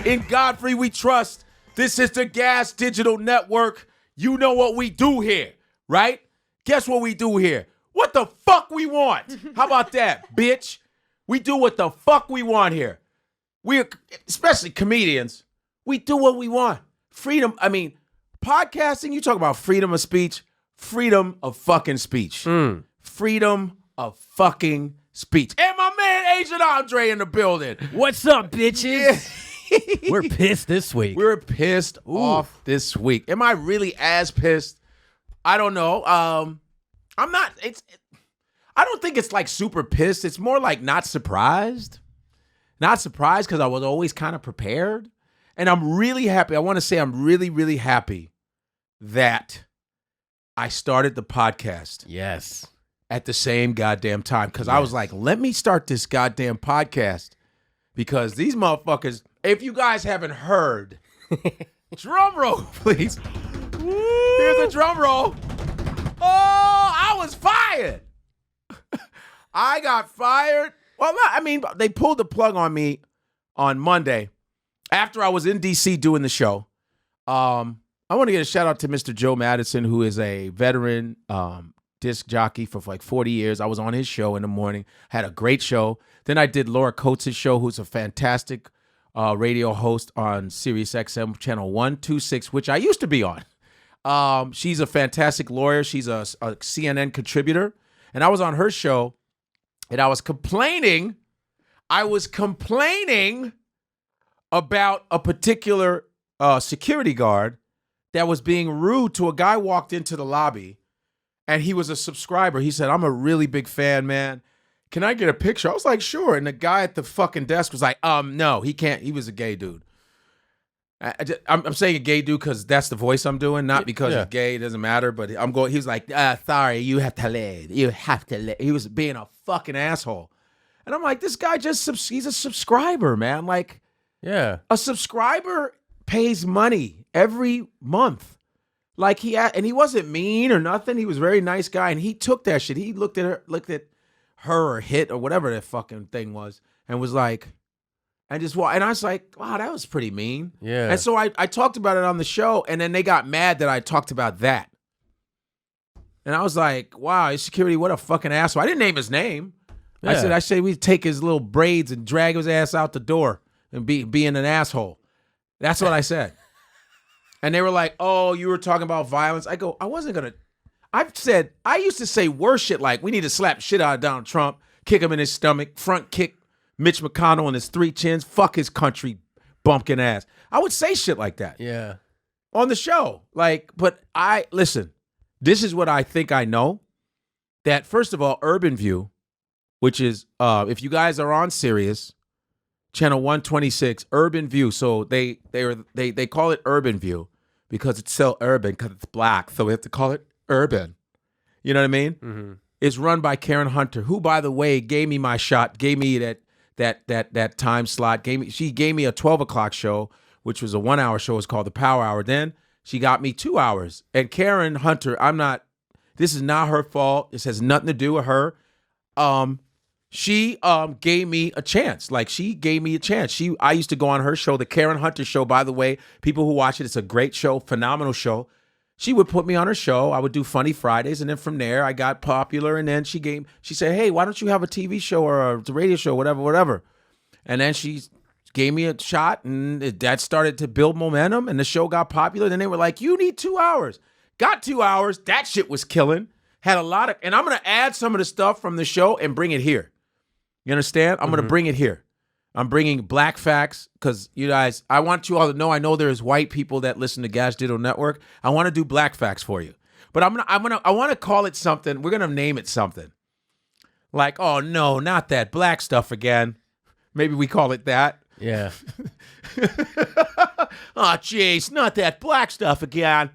In Godfrey We Trust. This is the Gas Digital Network. You know what we do here, right? Guess what we do here? What the fuck we want? How about that, bitch? We do what the fuck we want here. We're, especially comedians, we do what we want. Freedom, podcasting, you talk about freedom of speech, freedom of fucking speech. Freedom of fucking speech. And my man Agent Andre in the building. What's up, bitches? We're pissed this week. We're pissed off this week. Am I really as pissed? I don't know. I'm not. I don't think it's like super pissed. It's more like not surprised. Not surprised because I was always kind of prepared. And I'm really happy. I want to say I'm really, really happy that I started the podcast. Yes. At the same goddamn time. Because I was like, let me start this goddamn podcast. Because these motherfuckers, if you guys haven't heard, drum roll, please. Here's a drum roll. Oh, I was fired. I got fired. Well, they pulled the plug on me on Monday after I was in D.C. doing the show. I want to get a shout out to Mr. Joe Madison, who is a veteran disc jockey for like 40 years. I was on his show in the morning. Had a great show. Then I did Laura Coates' show, who's a fantastic radio host on Sirius XM channel 126, which I used to be on. She's a fantastic lawyer. She's a CNN contributor. And I was on her show, and I was complaining about a particular security guard that was being rude to a guy walked into the lobby, and he was a subscriber. He said, I'm a really big fan, man. Can I get a picture? I was like, sure. And the guy at the fucking desk was like, no, he can't. He was a gay dude. I'm saying a gay dude because that's the voice I'm doing, not because he's gay. It doesn't matter. But he was like, sorry, you have to leave. You have to leave. He was being a fucking asshole. And I'm like, this guy he's a subscriber, man. Like, yeah, a subscriber pays money every month. Like and he wasn't mean or nothing. He was a very nice guy. And he took that shit. He looked at her or hit or whatever that fucking thing was and was like, and I was like, wow, that was pretty mean. Yeah. And so I talked about it on the show, and then they got mad that I talked about that. And I was like, wow, his security, what a fucking asshole. I didn't name his name. Yeah. I said we'd take his little braids and drag his ass out the door and being an asshole. That's what I said. And they were like, oh, you were talking about violence. I go, I used to say worse shit like, we need to slap shit out of Donald Trump, kick him in his stomach, front kick Mitch McConnell in his 3 chins, fuck his country bumpkin ass. I would say shit like that. Yeah. On the show. But listen, this is what I think I know. That first of all, Urban View, which is, if you guys are on Sirius, channel 126, Urban View. So they call it Urban View because it's so urban, because it's black. So we have to call it urban. You know what I mean? Mm-hmm. It's run by Karen Hunter, who, by the way, gave me my shot, gave me that time slot. She gave me a 12 o'clock show, which was a 1 hour show. It's called the Power Hour. Then she got me 2 hours. And Karen Hunter, this is not her fault. This has nothing to do with her. She gave me a chance. I used to go on her show, the Karen Hunter Show, by the way. People who watch it, it's a great show, phenomenal show. She would put me on her show. I would do Funny Fridays, and then from there, I got popular, and then she said, hey, why don't you have a TV show or a radio show, whatever. And then she gave me a shot, and that started to build momentum, and the show got popular. Then they were like, you need 2 hours. Got 2 hours. That shit was killing. Had a lot of, and I'm going to add some of the stuff from the show and bring it here. You understand? I'm going to bring it here. I'm bringing black facts because you guys, I want you all to know, I know there's white people that listen to Gas Digital Network. I want to do black facts for you. But I want to call it something. We're going to name it something. Like, oh no, not that black stuff again. Maybe we call it that. Yeah. Oh, jeez, not that black stuff again.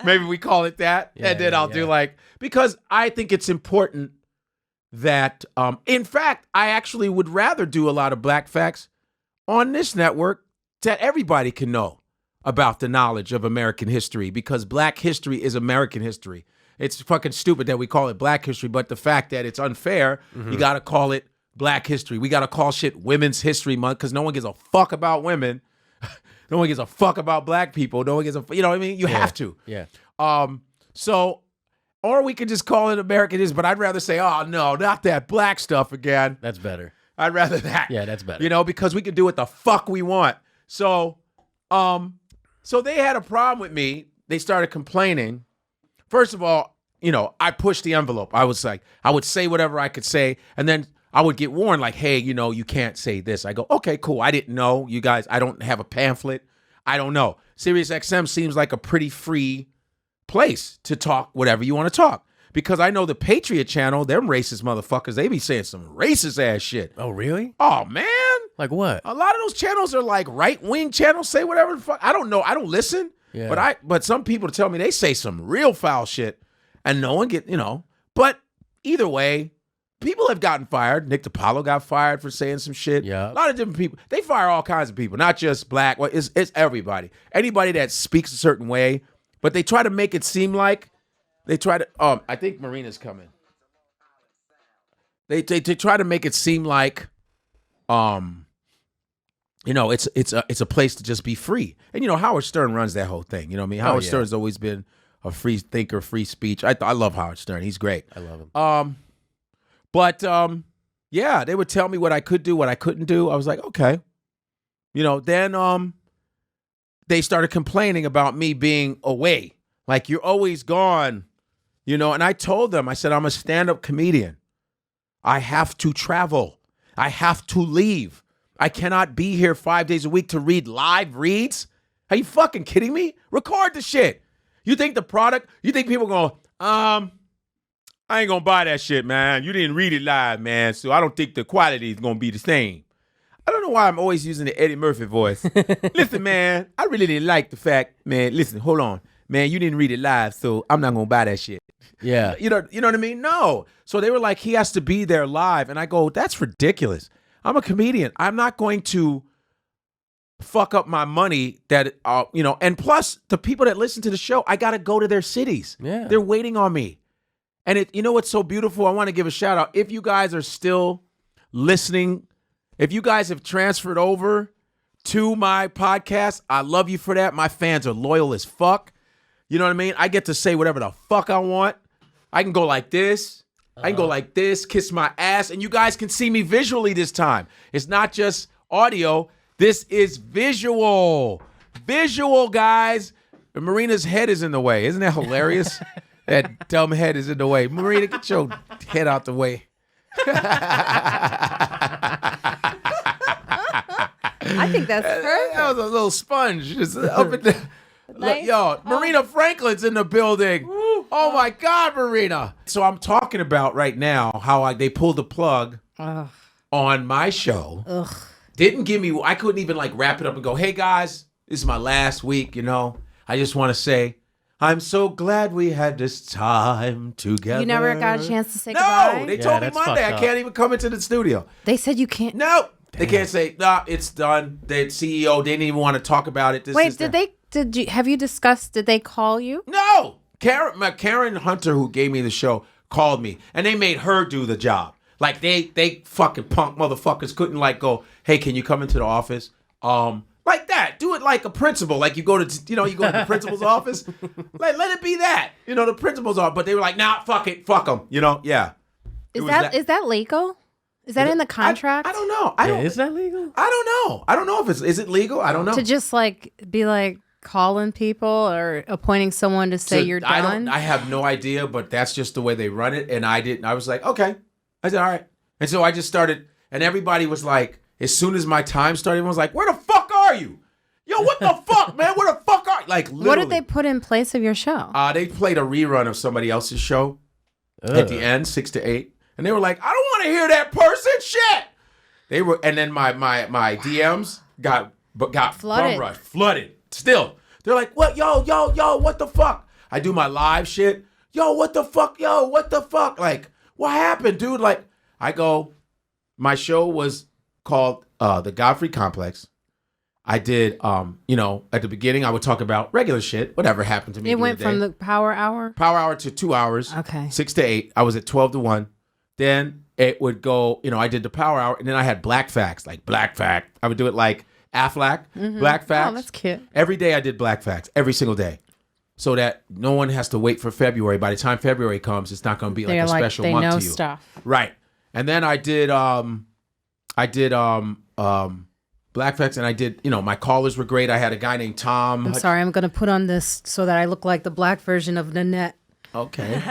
Maybe we call it that. Yeah, and then I'll do because I think it's important that, in fact, I actually would rather do a lot of black facts on this network that everybody can know about the knowledge of American history, because black history is American history. It's fucking stupid that we call it black history, but the fact that it's unfair, you got to call it black history. We got to call shit Women's History Month because no one gives a fuck about women. No one gives a fuck about black people. No one gives a, you know what I mean? You have to. Yeah. So, or we could just call it Americanism, but I'd rather say, oh no, not that black stuff again. That's better. I'd rather that. Yeah, that's better. You know, because we can do what the fuck we want. So, so they had a problem with me. They started complaining. First of all, you know, I pushed the envelope. I was like, I would say whatever I could say, and then I would get warned, like, hey, you know, you can't say this. I go, okay, cool. I didn't know. You guys, I don't have a pamphlet. I don't know. Sirius XM seems like a pretty free place to talk whatever you want to talk. Because I know the Patriot Channel, them racist motherfuckers, they be saying some racist ass shit. Oh, really? Oh, man. Like what? A lot of those channels are like right-wing channels, say whatever the fuck. I don't know. I don't listen. Yeah. But some people tell me they say some real foul shit and no one get, you know. But either way, people have gotten fired. Nick DiPaolo got fired for saying some shit. Yeah. A lot of different people. They fire all kinds of people, not just black. Well, it's everybody. Anybody that speaks a certain way, but they try to make it seem like I think Marina's coming. They try to make it seem like you know, it's a place to just be free. And you know, Howard Stern runs that whole thing. You know what I mean? Howard Stern's always been a free thinker, free speech. I love Howard Stern. He's great. I love him. But yeah, they would tell me what I could do, what I couldn't do. I was like, okay. You know, then they started complaining about me being away. Like, you're always gone. You know, and I told them, I said, I'm a stand-up comedian. I have to travel. I have to leave. I cannot be here 5 days a week to read live reads. Are you fucking kidding me? Record the shit. You think people going, I ain't gonna buy that shit, man. You didn't read it live, man. So I don't think the quality is gonna be the same. I don't know why I'm always using the Eddie Murphy voice. Listen, man, I really didn't like the fact, man, listen, hold on. Man, you didn't read it live, so I'm not gonna buy that shit. Yeah. You know what I mean? No. So they were like, he has to be there live. And I go, that's ridiculous. I'm a comedian. I'm not going to fuck up my money that, you know, and plus the people that listen to the show, I got to go to their cities. Yeah. They're waiting on me. And you know what's so beautiful? I want to give a shout out. If you guys are still listening, if you guys have transferred over to my podcast, I love you for that. My fans are loyal as fuck. You know what I mean? I get to say whatever the fuck I want. I can go like this. I can go like this, kiss my ass, and you guys can see me visually this time. It's not just audio. This is visual. Visual, guys. And Marina's head is in the way. Isn't that hilarious? That dumb head is in the way. Marina, get your head out the way. I think that's perfect. That was a little sponge. Just up in the, Nice. Yo, Marina Franklin's in the building. Oh my God, Marina. So I'm talking about right now how they pulled the plug on my show. Ugh. Didn't give me, I couldn't even like wrap it up and go, hey guys, this is my last week, you know. I just want to say, I'm so glad we had this time together. You never got a chance to say goodbye? No, they told me that's Monday I fucked can't even come into the studio. They said you can't. No, they can't say, nah, it's done. The CEO, they didn't even want to talk about it. Wait, have you discussed, did they call you? No. Karen Hunter, who gave me the show, called me, and they made her do the job. Like, they fucking punk motherfuckers couldn't, like, go, hey, can you come into the office? Like that. Do it like a principal. Like, you go to the principal's office. Like, let it be that. You know, the principal's office. But they were like, nah, fuck it. Fuck them. You know? Yeah. Is that legal? Is that in the contract? I don't know. Is that legal? I don't know. I don't know if is it legal? I don't know. To just, like, be like, calling people or appointing someone to say you're done? I have no idea, but that's just the way they run it. And I was like, okay. I said, all right. And so I just started, and everybody was like, as soon as my time started, everyone was like, where the fuck are you? Yo, what the fuck, man? Where the fuck are you? Like, literally. What did they put in place of your show? They played a rerun of somebody else's show at the end, 6 to 8. And they were like, I don't want to hear that person shit. They were, and then my DMs got flooded. Still, they're like, what, yo, what the fuck? I do my live shit. Yo, what the fuck? Like, what happened, dude? Like, I go, my show was called the Godfrey Complex. I did, you know, at the beginning, I would talk about regular shit, whatever happened to me. It went from the Power Hour? Power Hour to 2 hours. Okay. 6 to 8. I was at 12 to 1. Then it would go, you know, I did the Power Hour, and then I had Black Facts. Like, Black Fact. I would do it like Aflac, black facts. Oh, that's cute. Every day I did black facts, every single day. So that no one has to wait for February. By the time February comes, it's not going to be like They're a special they month know to you. stuff. Right. And then I did black facts, and I did, my callers were great. I had a guy named Tom. I'm sorry, I'm going to put on this so that I look like the black version of Nanette. Okay.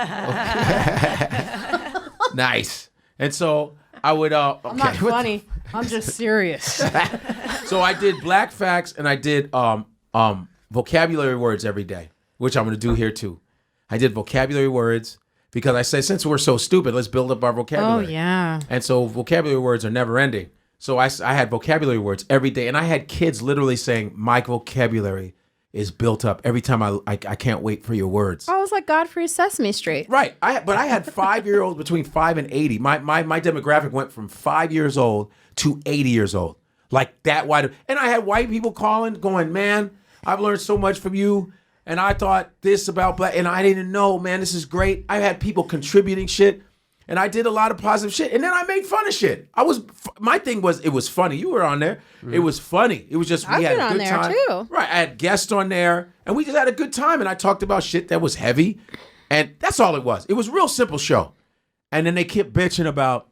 Nice. And so I would I'm not funny. I'm just serious. So I did black facts, and I did vocabulary words every day, which I'm going to do here too. I did vocabulary words because I said, since we're so stupid, let's build up our vocabulary. Oh, yeah. And so vocabulary words are never ending. So I had vocabulary words every day, and I had kids literally saying, my vocabulary is built up every time I can't wait for your words. I was like Godfrey Sesame Street. Right. But I had 5-year-olds between 5 and 80. My demographic went from 5 years old to 80 years old. Like that wide. And I had white people calling, going, man, I've learned so much from you. And I thought this about black, and I didn't know, man, this is great. I had people contributing shit, and I did a lot of positive shit. And then I made fun of shit. My thing was, it was funny. You were on there. It was funny. It was just, we had a good time. Too. Right. I had guests on there, and we just had a good time. And I talked about shit that was heavy, and that's all it was. It was a real simple show. And then they kept bitching about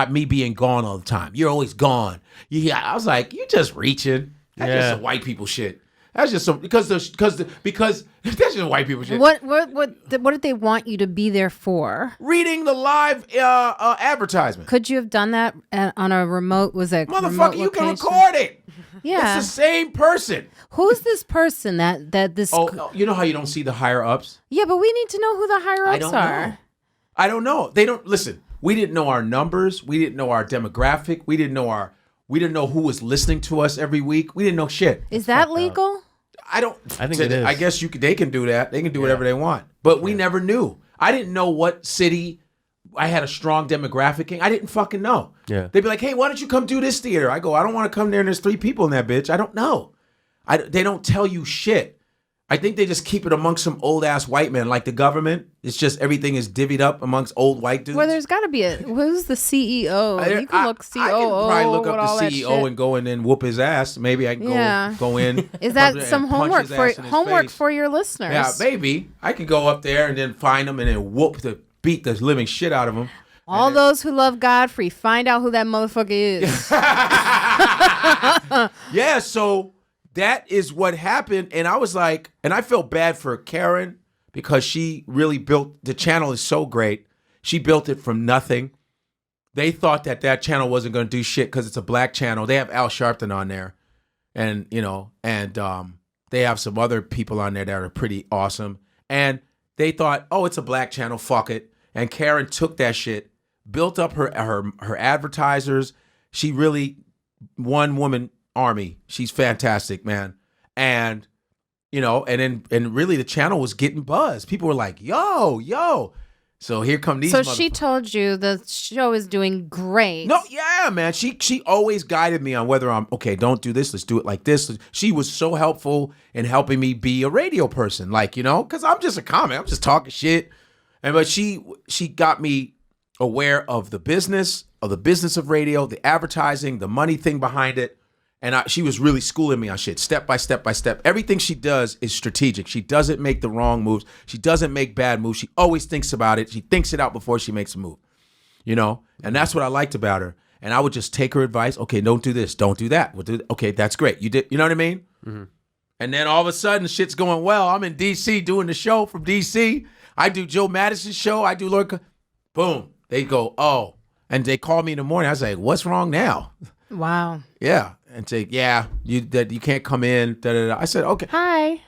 me being gone all the time. You're always gone. I was like, you just reaching. That's just some white people shit. That's just some because that's just white people shit. What did they want you to be there for? Reading the live advertisement. Could you have done that on a remote? Was it motherfucker? You can record it. Yeah, it's the same person. Who's this person that this? Oh, you know how you don't see the higher ups? Yeah, but we need to know who the higher ups are. I don't know. They don't listen. We didn't know our numbers. We didn't know our demographic. We didn't know who was listening to us every week. We didn't know shit. Is that legal? I think it is. I guess they can do that. They can do whatever they want. But we never knew. I didn't know what city I had a strong demographic in. I didn't fucking know. Yeah. They'd be like, hey, why don't you come do this theater? I go, I don't want to come there and there's 3 people in that bitch. I don't know. They don't tell you shit. I think they just keep it amongst some old ass white men, like the government. It's just everything is divvied up amongst old white dudes. Well, there's got to be who's the CEO? You can look COO. I can probably look up the CEO and go in and whoop his ass. Maybe I can go in. Is that some homework for your listeners? Yeah, maybe I could go up there and then find them and then beat the living shit out of them. All those who love Godfrey, find out who that motherfucker is. Yeah, so that is what happened. And I was like, and I felt bad for Karen because she really built, the channel is so great. She built it from nothing. They thought that channel wasn't going to do shit because it's a black channel. They have Al Sharpton on there. And, they have some other people on there that are pretty awesome. And they thought, oh, it's a black channel, fuck it. And Karen took that shit, built up her advertisers. She really one woman army. She's fantastic, man. And and really the channel was getting buzz. People were like, yo. So here come these. So she told you the show is doing great. No, yeah, man. She always guided me on whether I'm okay. Don't do this. Let's do it like this. She was so helpful in helping me be a radio person, because I'm just a comic. I'm just talking shit. But she got me aware of the business of radio, the advertising, the money thing behind it. And she was really schooling me on shit, step by step by step. Everything she does is strategic. She doesn't make the wrong moves. She doesn't make bad moves. She always thinks about it. She thinks it out before she makes a move, And that's what I liked about her. And I would just take her advice. Okay, don't do this. Don't do that. Okay, that's great. You did. You know what I mean? Mm-hmm. And then all of a sudden, shit's going well. I'm in D.C. doing the show from D.C. I do Joe Madison's show. I do Lord. Boom. They go, oh. And they call me in the morning. I was like, what's wrong now? Wow. Yeah. And say, you can't come in. Da, da, da. I said, okay. Hi.